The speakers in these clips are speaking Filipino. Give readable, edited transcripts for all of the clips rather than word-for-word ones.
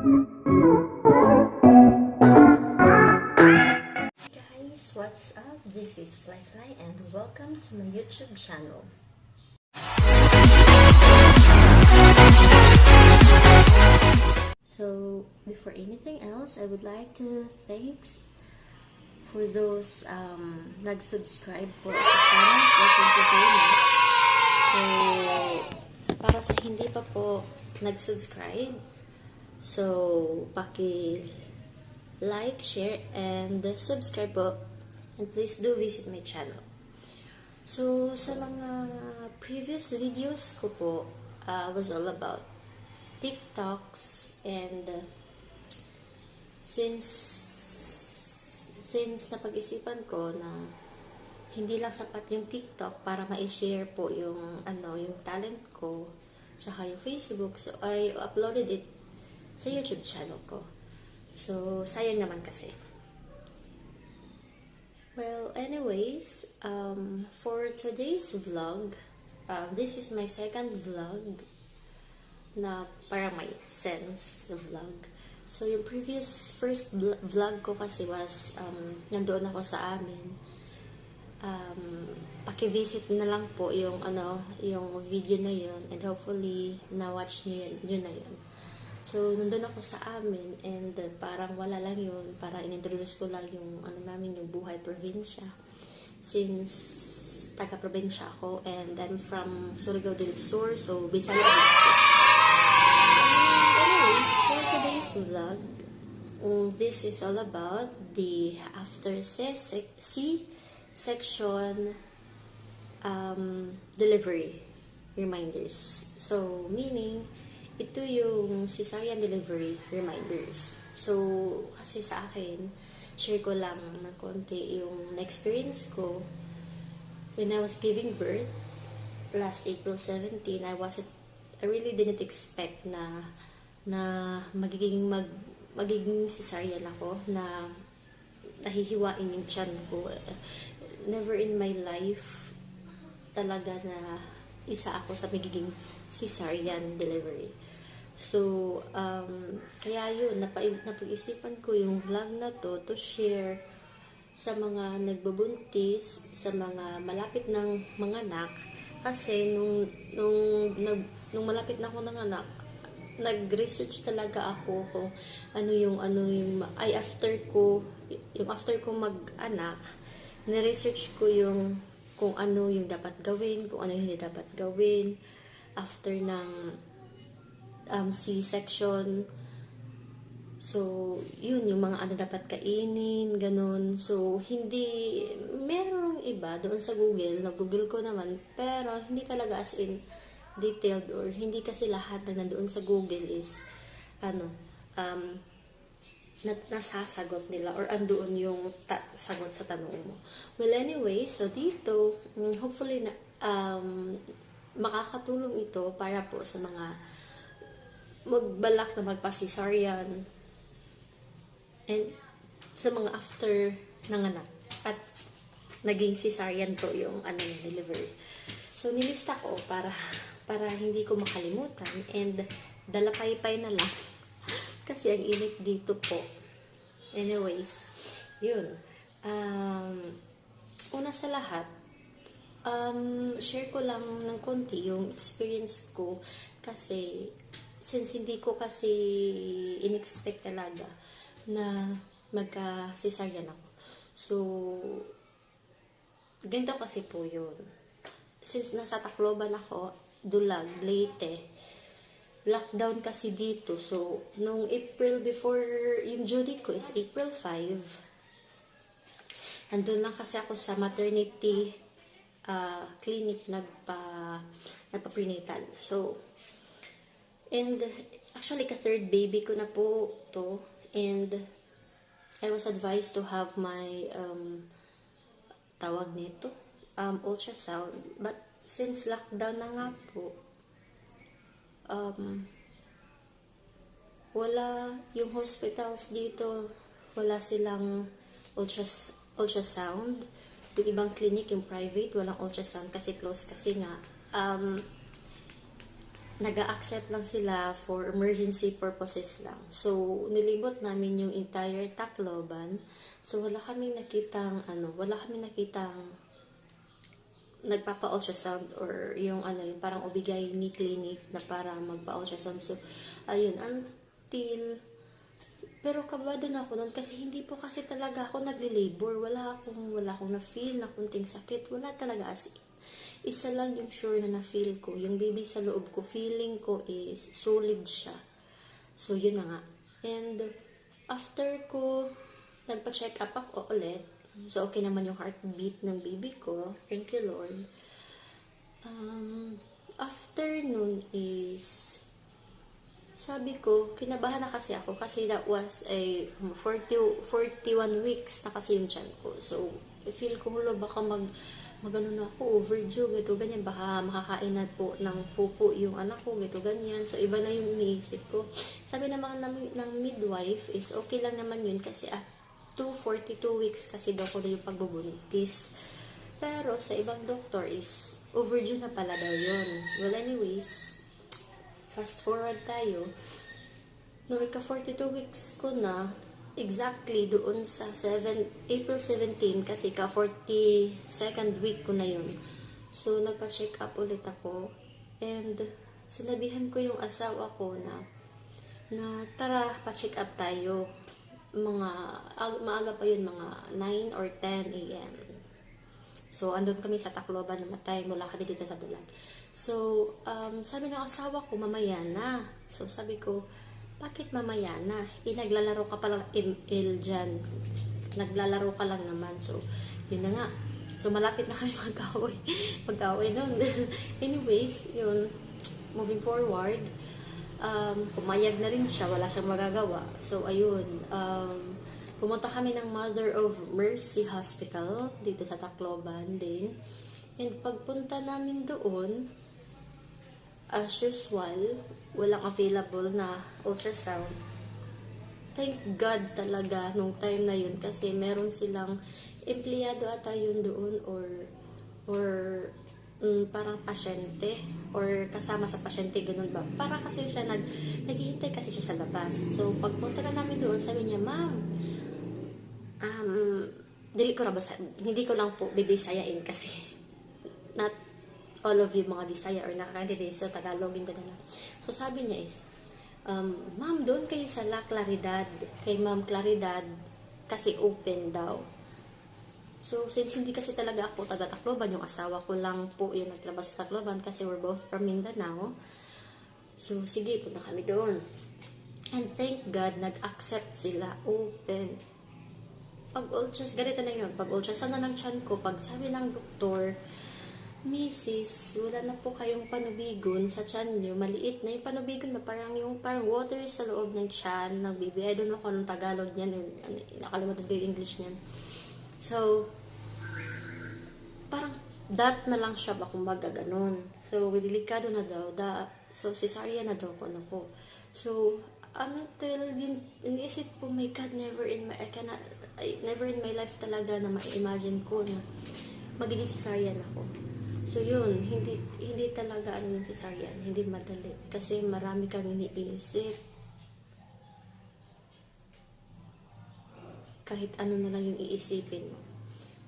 Guys, what's up? This is Fly and welcome to my YouTube channel. So, before anything else, I would like to thanks for those nag-subscribe po sa channel ko. Thank you very much. So, para sa hindi pa po nag-subscribe, so, like, share, and subscribe po. And please do visit my channel. So, sa mga previous videos ko po, was all about TikToks, and since napag-isipan ko na hindi lang sapat yung TikTok para ma-share po yung yung talent ko, tsaka yung Facebook, so I uploaded it sa YouTube channel ko. So, sayang naman kasi. Well, anyways, for today's vlog, this is my second vlog na parang may sense vlog. So, yung first vlog ko kasi was, nandoon ako sa amin. Paki-visit na lang po yung, yung video na yun, and hopefully, na-watch nyo yun na yun. So, nandun ako sa amin, and parang wala lang yun, parang in-introduce ko lang yung, namin, yung buhay probinsya. Since, taga-probinsya ako, and I'm from Surigao del Sur, so, Bisaya ako. Anyways, for today's vlog, this is all about the after C-section delivery reminders. So, meaning, ito yung cesarean delivery reminders. So, kasi sa akin, share ko lang ng konti yung na-experience ko when I was giving birth last April 17. I really didn't expect na magiging cesarean ako, na nahihiwain yung tiyan ko. Never in my life talaga na isa ako sa magiging cesarean delivery. So, kaya yun, napag-isipan ko yung vlog na to share sa mga nagbubuntis, sa mga malapit ng mga anak. Kasi nung malapit na ako ng anak, nag-research talaga ako kung after ko mag-anak, na-research ko yung kung ano yung dapat gawin, kung ano yung hindi dapat gawin after ng C-section. So, yun, yung mga dapat kainin, ganun. So, merong iba doon sa Google, nag-Google ko naman, pero hindi talaga as in detailed, or hindi kasi lahat na nandoon sa Google is, nasasagot nila, or andoon yung sagot sa tanong mo. Well, anyway, so dito, hopefully, makakatulong ito para po sa mga magbalak na magpa-cesarean and sa mga after ng anak at naging cesarean po yung delivery. So, nilista ko para hindi ko makalimutan, and dalapaypay na lang kasi ang init dito po. Anyways, yun. Una sa lahat, share ko lang ng konti yung experience ko, kasi since hindi ko kasi in-expect talaga na magka-cesarean ako. So, ganito kasi po yun. Since nasa Tacloban ako, Dulag, Leyte, lockdown kasi dito. So, nung April, before yung due date ko is April 5, andun lang kasi ako sa maternity clinic nagpa-prenatal. So, and actually ka-third baby ko na po to, and I was advised to have my tawag nito, ultrasound. But since lockdown na nga po, wala yung hospitals dito, wala silang ultrasound. Yung ibang clinic, yung private, walang ultrasound kasi close, kasi nga nag-accept lang sila for emergency purposes lang. So, nilibot namin yung entire Tacloban. So, wala kaming nakitang nagpapa-ultrasound or yung yung parang ubigay ni clinic na para magpa-ultrasound. So, ayun, pero kabado na ako noon kasi hindi po kasi talaga ako nagli-labor. Wala akong na-feel na kunting sakit. Wala talaga as in. Isa lang yung sure na na-feel ko. Yung baby sa loob ko, feeling ko is solid siya. So, yun na nga. And, after ko, nagpa-check up ako ulit. So, okay naman yung heartbeat ng baby ko. Thank you, Lord. After nun is, sabi ko, kinabahan na kasi ako kasi that was a 41 weeks na kasi yung tiyan ko. So, feel ko, baka magano na ako, overdue, gito, ganyan. Baka makakain na po ng pupo yung anak ko, gito, ganyan. So, iba na yung iniisip ko. Sabi naman ng midwife is okay lang naman yun kasi 42 weeks kasi daw ko na yung pagbubuntis. Pero sa ibang doktor is overdue na pala daw yun. Well, anyways, fast forward tayo. No, ika 42 weeks ko na, exactly doon sa April 17 kasi ka 42nd week ko na yun. So, nagpa-check up ulit ako. And, sinabihan ko yung asawa ko na tara, pa-check up tayo. Maaga pa yun, mga 9 or 10 a.m. So, andun kami sa Tacloban namatay. Mula kami dito sa Dulag. So, sabi ng asawa ko, mamaya na. So, sabi ko, bakit mamaya na? Naglalaro ka pa lang ML dyan. Naglalaro ka lang naman. So, yun na nga. So, malapit na kami mag-away nun. Anyways, yun. Moving forward, pumayag na rin siya. Wala siyang magagawa. So, ayun. Pumunta kami ng Mother of Mercy Hospital dito sa Tacloban din. And pagpunta namin doon, as usual, walang available na ultrasound. Thank God talaga nung time na yun kasi meron silang empleyado ata yun doon or parang pasyente or kasama sa pasyente, ganun ba? Para kasi siya naghihintay kasi siya sa labas. So, pagpunta na namin doon, sabi niya, Ma'am, hindi ko lang po bibisayain kasi not all of you mga Bisaya or nakakantindi, so Tagalogin ko na lang. So, sabi niya is, Ma'am, doon kayo sa La Claridad, kay Ma'am Claridad, kasi open daw. So, since hindi kasi talaga ako taga Tacloban, yung asawa ko lang po yung nagtrabaho sa Tacloban kasi we're both from Mindanao. So, sige, punta kami doon. And thank God, nag-accept sila, open. Ganito na yun, pag-ultrasound na ng tiyan ko, pag sabi ng doktor, Mrs., wala na po kayong panubigon sa tiyan nyo. Maliit na yung panubigon, parang water sa loob ng tiyan ng baby. I don't know kung anong Tagalog niyan. Nakalimutan ko yung English niyan. So, parang that na lang siya ba kung baga ganun. So, delikado na daw. So, cesarean na daw ko. So, until iniisip ko, my God, never in my life talaga na ma-imagine ko na magiging cesarean ako. So yun, hindi talaga yung cesarean, hindi madali. Kasi marami kang iniisip. Kahit ano na lang yung iisipin mo.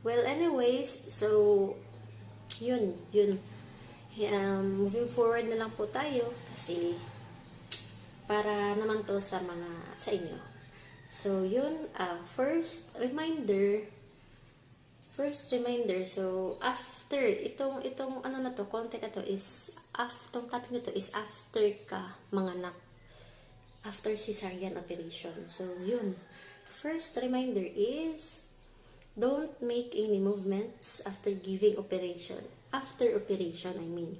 Well, anyways, so, yun. Moving forward na lang po tayo kasi para naman to sa inyo. So, yun, first reminder, so, after, itong ano na to, content na to is, itong topic na to is after ka manganak, after cesarean operation. So, yun. First reminder is, don't make any movements after giving operation. After operation, I mean.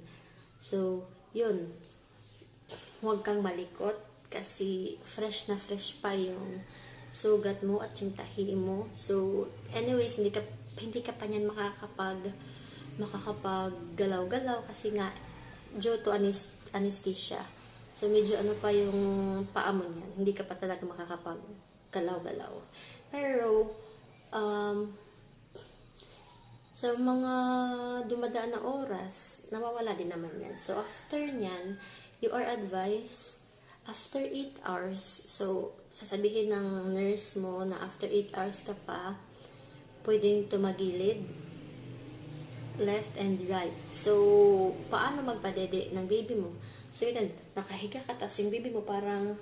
So, yun. Huwag kang malikot kasi fresh na fresh pa yung sugat mo at yung tahi mo. So, anyways, hindi ka pa niyan makakapaggalaw-galaw kasi nga due to anesthesia. So, medyo ano pa yung paa mo niyan. Hindi ka pa talaga makakapaggalaw-galaw. Pero, sa mga dumadaan na oras, nawawala din naman yan. So, after nyan, you are advised after 8 hours. So, sasabihin ng nurse mo na after 8 hours ka pa, pwedeng tumagilid, left and right. So, paano magpadede ng baby mo? So, yun, nakahiga ka, tapos yung baby mo parang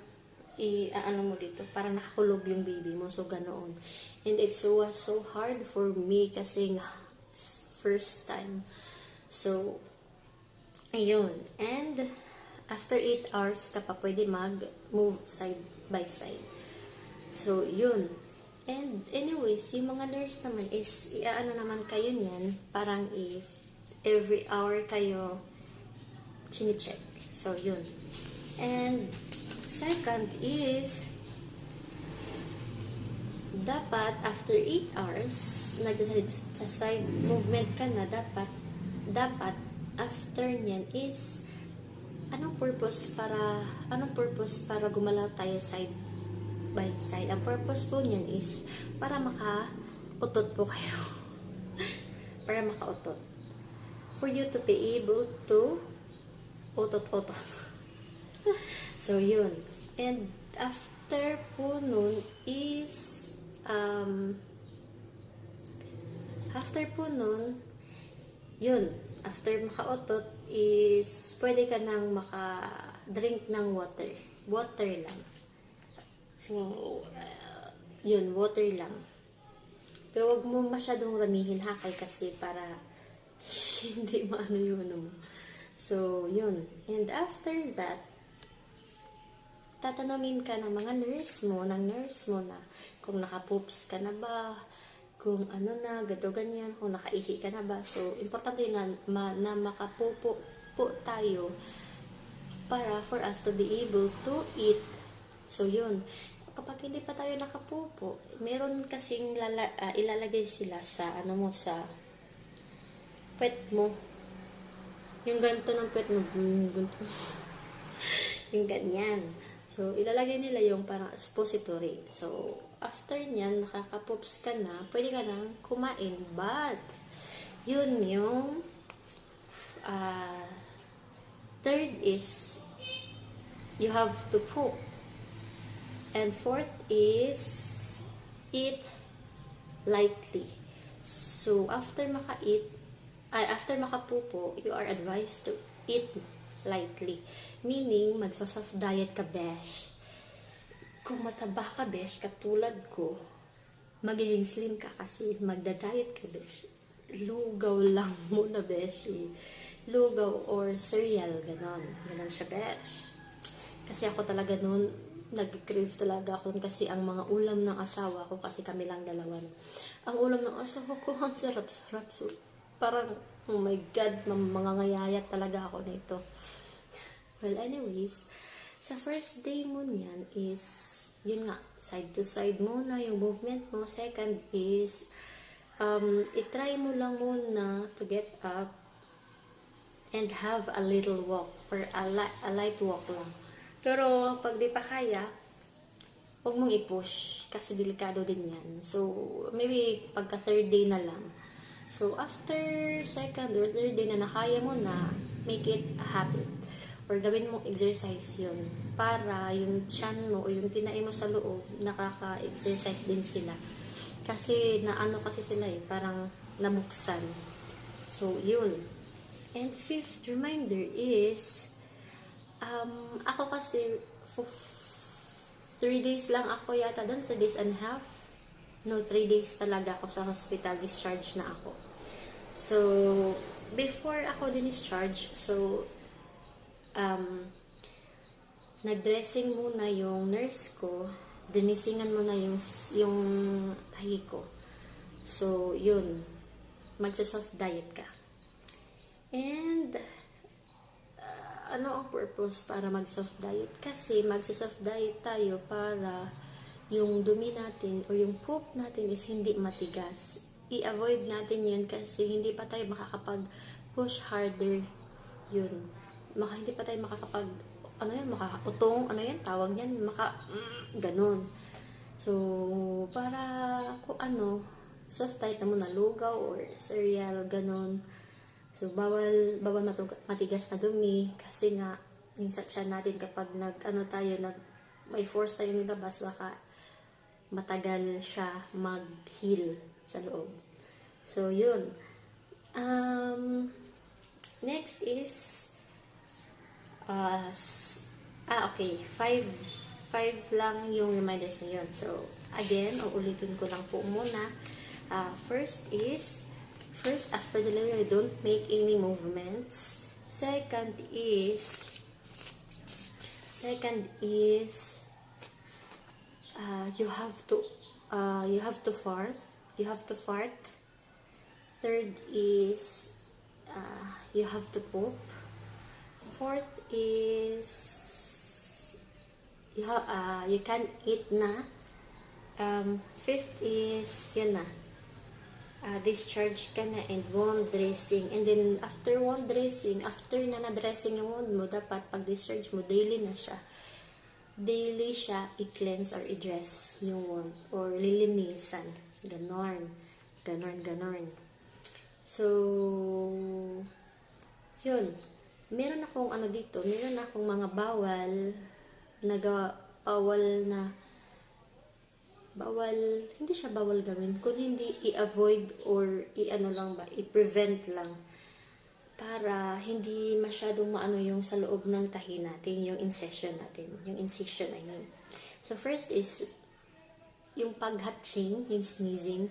ano mo dito, parang nakakulog yung baby mo. So, ganoon. And it was so hard for me kasi first time. So, ayun. And, after 8 hours ka pa pwede mag-move side by side. So, yun. And, anyways, yung mga nurse naman is, ano naman kayo niyan, parang if every hour kayo chine-check. So, yun. And, second is, dapat after 8 hours, sa side movement ka na, dapat after nyan is, anong purpose para gumalaw tayo side by side? Ang purpose po nyan is, para makautot po kayo. Para makautot. For you to be able to utot-utot. So, yun. And, after po nun is, yun, after makautot is, pwede ka nang maka-drink ng water. Water lang. So, yun, water lang. Pero wag mo masyadong ramihin hakay kasi para hindi maano yung ano mo. So, yun. And after that, tatanungin ka ng mga nurse mo na kung nakapoops ka na ba, kung ano na, gato ganyan, kung nakaihi ka na ba. So, importante na makapupo po tayo para for us to be able to eat. So, yun. Kapag hindi pa tayo nakapupo, meron kasing ilalagay sila sa sa puwet mo. Yung ganito ng puwet mo, yung ganyan. So, ilalagay nila yung parang suppository. So, after nyan, nakaka-poops ka na, pwede ka nang kumain. But, yun yung third is, you have to poop. And fourth is, eat lightly. So, after makapupo, you are advised to eat lightly. Meaning, magso-soft diet ka, besh. Kung mataba ka, besh, katulad ko, magiging slim ka kasi magda-diet ka, besh. Lugaw lang muna, besh. Lugaw or cereal, ganon. Ganon siya, besh. Kasi ako talaga noon, nag-crave talaga ako kasi ang mga ulam ng asawa ko, kasi kami lang dalawa. Ang ulam ng asawa ko, ang sarap-sarap. So, parang, oh my God, mangangayayat talaga ako nito. Well, anyways, sa first day mo niyan is, yun nga, side to side muna yung movement mo. Second is, itry mo lang muna to get up and have a little walk or a light walk lang. Pero, pag di pa kaya, huwag mong i-push kasi delikado din yan. So, maybe pagka third day na lang. So, after second or third day na nakaya mo na, make it a habit. Or gawin mong exercise yun. Para yung tiyan mo o yung kinain mo sa loob, nakaka-exercise din sila. Kasi, naano kasi sila parang nabuksan. So, yun. And fifth reminder is, ako kasi, 3 days lang ako yata doon, 3 days and a half. No, 3 days talaga ako sa hospital, discharge na ako. So, before ako din-discharge, so, nag-dressing muna yung nurse ko, dinisingan muna yung tahi ko. So, yun, magsa-soft diet ka. And, ano ang purpose para mag-soft diet? Kasi magsa-soft diet tayo para yung dumi natin o yung poop natin is hindi matigas. I-avoid natin yun kasi hindi pa tayo makakapag-push harder yun. Hindi pa tayo makakautong, tawag yan, ganun. So, para soft diet na muna, lugaw or cereal, ganun. So, bawal matigas na dumi kasi nga, yung sa tiyan natin kapag may force tayo nilabas, baka matagal siya mag-heal sa loob. So, yun. Next is, okay, five lang yung reminders na yun. So, again, uulitin ko lang po muna. First, after delivery, don't make any movements. Second is, you have to fart. Third is, you have to poop. Fourth is, you can eat na. Fifth is, yun na, discharge ka na, and wound dressing. And then, after wound dressing, after na na-dressing yung wound mo, dapat pag-discharge mo, daily siya i-cleanse or i-dress yung wound, or lilinisan. Ganon. So, yun. Meron akong mga hindi siya bawal gawin, kundi hindi i-avoid or i-prevent lang, para hindi masyadong maano yung sa loob ng tahi natin, yung incision I mean. So first is yung pag-hatching, yung sneezing.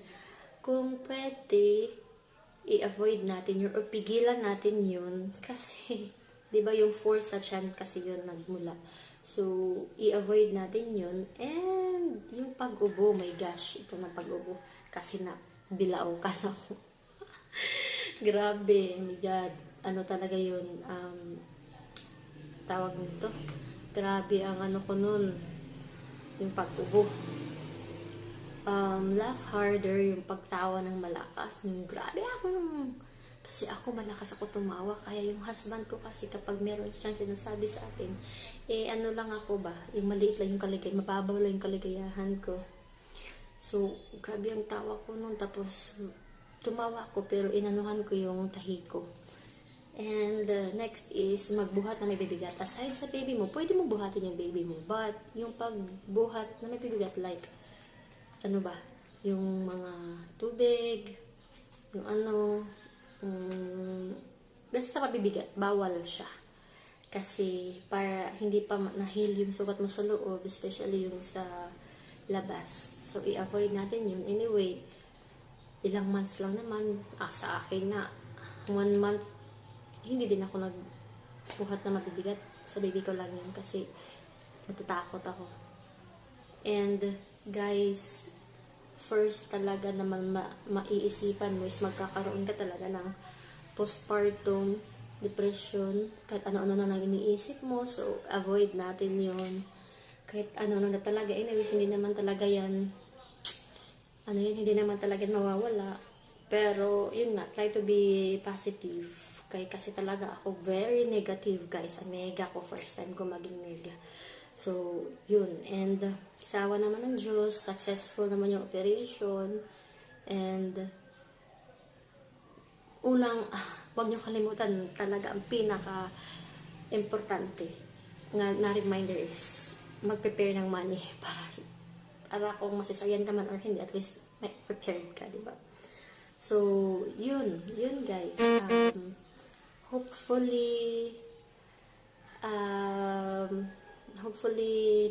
Kung pwede, i-avoid natin yun or pigilan natin yun, kasi 'di ba yung force sa tiyan kasi yun nagmula. So, i-avoid natin yun. And, yung pag-ubo, my gosh, ito na pag-ubo. Kasi bilao ka na ako. Grabe, my God. Ano talaga yun? Tawag nito. Grabe ang ko nun. Yung pag-ubo. Laugh harder, yung pagtawa ng malakas. Grabe kasi ako, malakas ako tumawa. Kaya yung husband ko kasi kapag meron siyang sinasabi sa akin, lang ako ba, yung maliit lang yung kaligayahan, mababaw lang yung kaligayahan ko. So, grabe ang tawa ko nun. Tapos, tumawa ako pero inanuhan ko yung tahi ko. And next is, magbuhat na may bibigat. Aside sa baby mo, pwede mo buhatin yung baby mo. But, yung pagbuhat na may bibigat, like, yung mga tubig, yung basta sa mabibigat, bawal siya. Kasi para hindi pa na-heal yung sugat mo sa loob, especially yung sa labas. So, i-avoid natin yun. Anyway, ilang months lang naman. Sa akin na, 1 month, hindi din ako nagbuhat na mabibigat. Sa baby ko lang yun kasi natatakot ako. And, guys, first talaga naman maiisipan mo is magkakaroon ka talaga ng postpartum depression, kahit ano-ano na nang iniisip mo. So, avoid natin yun. Kahit ano-ano na talaga. Anyways, hindi naman talaga yan, hindi naman talaga mawawala. Pero, yun nga, try to be positive. Kasi talaga ako very negative, guys. Nega ko, first time ko maging nega. So, yun. And, sa awa naman ng Diyos, successful naman yung operation. And, wag niyo kalimutan talaga ang pinaka-importante na reminder is mag-prepare ng money para kung masisaryan ka man or hindi, at least may prepared ka, diba? So, yun guys. Hopefully,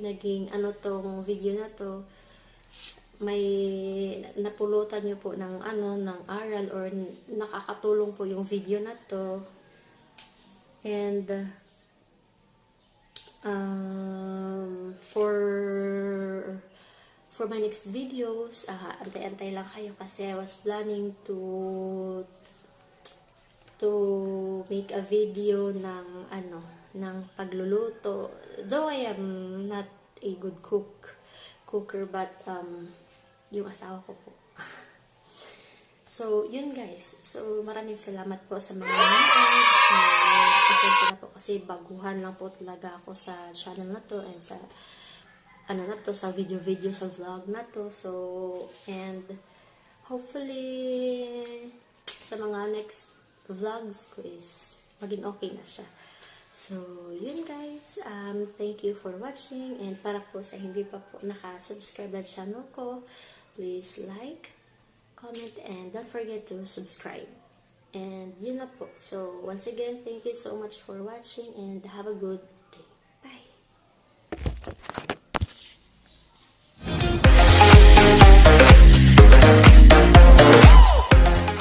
naging tong video na to, may napulutan nyo po ng aral, or nakakatulong po yung video na to. And for my next videos, antay-antay lang kayo kasi I was planning to make a video ng pagluluto. Though I am not a good cooker, but yung asawa ko po. So, yun guys. So, maraming salamat po sa mga nanonood. Pasensya na po kasi baguhan lang po talaga ako sa channel na to and sa sa video sa vlog na to. So, and hopefully sa mga next vlogs ko is maging okay na siya. So, yun guys. Thank you for watching. And para po sa hindi pa po nakasubscribe na channel ko, please like, comment, and don't forget to subscribe. And yun na po. So, once again, thank you so much for watching and have a good